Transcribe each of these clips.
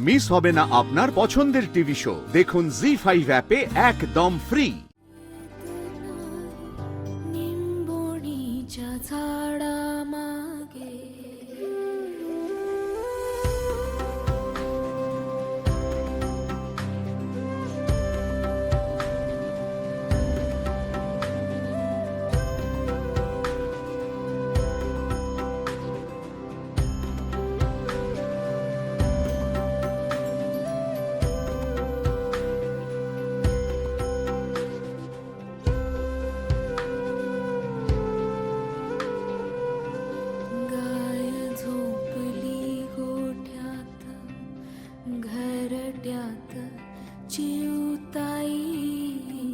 Miss হবে না আপনার পছন্দের টিভি শো। দেখুন জি5 অ্যাপে একদম ফ্রি। निंबोणीच्या झाडामागे गाय झोपली गोठ्यात घरट्यात चिवताई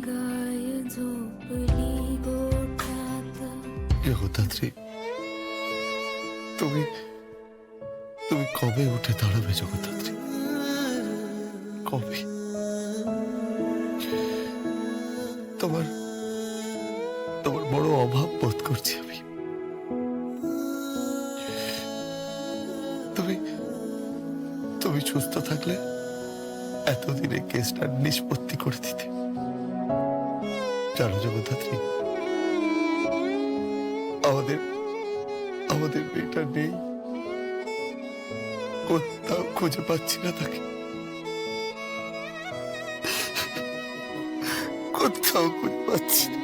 गाय झोपली गोठ्यात জগদ্ধাত্রী, তুমি তুমি কবে উঠে দাঁড়াবে জগদ্ধাত্রী? কবে? তোমার তোমার বড় অভাব বোধ করছি আমি। তুমি তুমি সুস্থ থাকলে এতদিনে কেসটা নিষ্পত্তি করে দিতে। জানো জগদ্ধাত্রী, আমাদের আমাদের মেয়েটা নেই, কোথাও খুঁজে পাচ্ছি না তাকে, কোথাও খুঁজে পাচ্ছি না।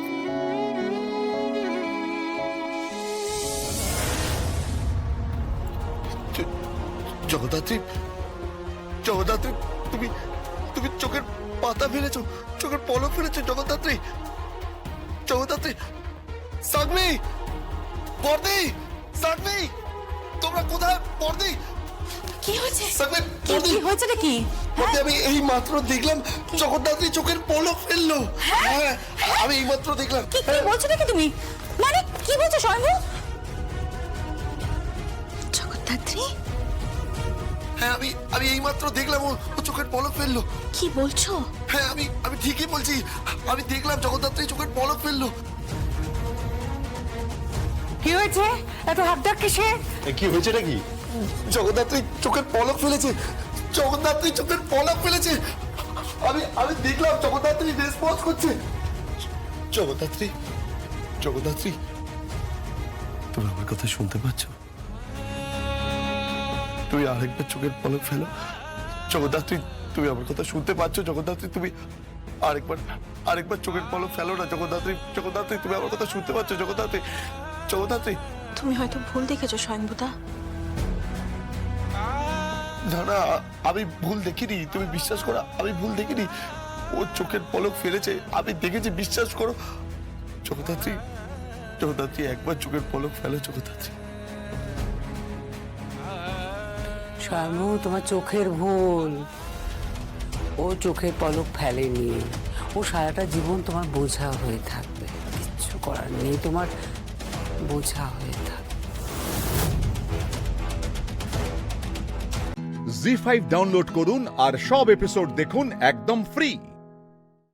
জগদ্ধাত্রী, জগদ্ধাত্রী, তুমি তুমি চোখের পাতা ফেলেছো, চোখের পলক ফেলেছো জগদ্ধাত্রী। জগদ্ধাত্রী, সাগমি, বর্দি, সাগমি, তোমরা কোথায়? বর্দি, কি হয়েছে? সাগমি, কি বর্দি, কি হয়েছে নাকি? বর্দি, আমি এই মাত্র দেখলাম জগদ্ধাত্রী চোখের পলক ফেললো। হ্যাঁ, আমি এই মাত্র দেখলাম। কি কি বলছো নাকি তুমি? মানে কি বলছো স্বয়ম্ভু? জগদ্ধাত্রী, হ্যাঁ, আমি এই মাত্র দেখলাম ও চোখের পলক ফেললো। কি বলছো? হ্যাঁ, আমি ঠিকই বলছি, আমি দেখলাম জগদ্ধাত্রী চোখের পলক ফেললো। কি হয়েছে? এত হাবডাক কিসে? কি হয়েছে নাকি? জগদ্ধাত্রী চোখের পলক ফেলেছে, জগদ্ধাত্রী চোখের পলক ফেলেছে। আমি দেখলাম জগদ্ধাত্রী রেসপন্স করছে। জগদ্ধাত্রী, জগদ্ধাত্রী, তুমি আমার কথা শুনতে পাচ্ছ? তুমি আরেকবার চোখের পলক ফেলো। জগদ্ধাত্রী, তুমি আমার কথা শুনতে পাচ্ছ? জগদ্ধাত্রী, তুমি আরেকবার চোখের পলক ফেলো না। জগদ্ধাত্রী, জগদ্ধাত্রী, তুমি আমার কথা শুনতে পাচ্ছ? জগদ্ধাত্রী, জগদ্ধাত্রী। তুমি হয়তো ভুল দেখেছো স্বয়ম্ভুদা। না না, আমি ভুল দেখিনি, তুমি বিশ্বাস করো, আমি ভুল দেখিনি। ও চোখের পলক ফেলেছে, আমি দেখেছি, বিশ্বাস করো। জগদ্ধাত্রী, জগদ্ধাত্রী, একবার চোখের পলক ফেলো জগদ্ধাত্রী। স্বয়ম্ভু, তোমার চোখের ভুল। ও চোখের পলক ফেলেনি, ও সারাটা জীবন তোমার বোঝা হয়ে থাকবে। কিচ্ছু করার নেই, তোমার বোঝা হয়ে থাকবে। জি5 ডাউনলোড করুন আর সব এপিসোড দেখুন একদম ফ্রি।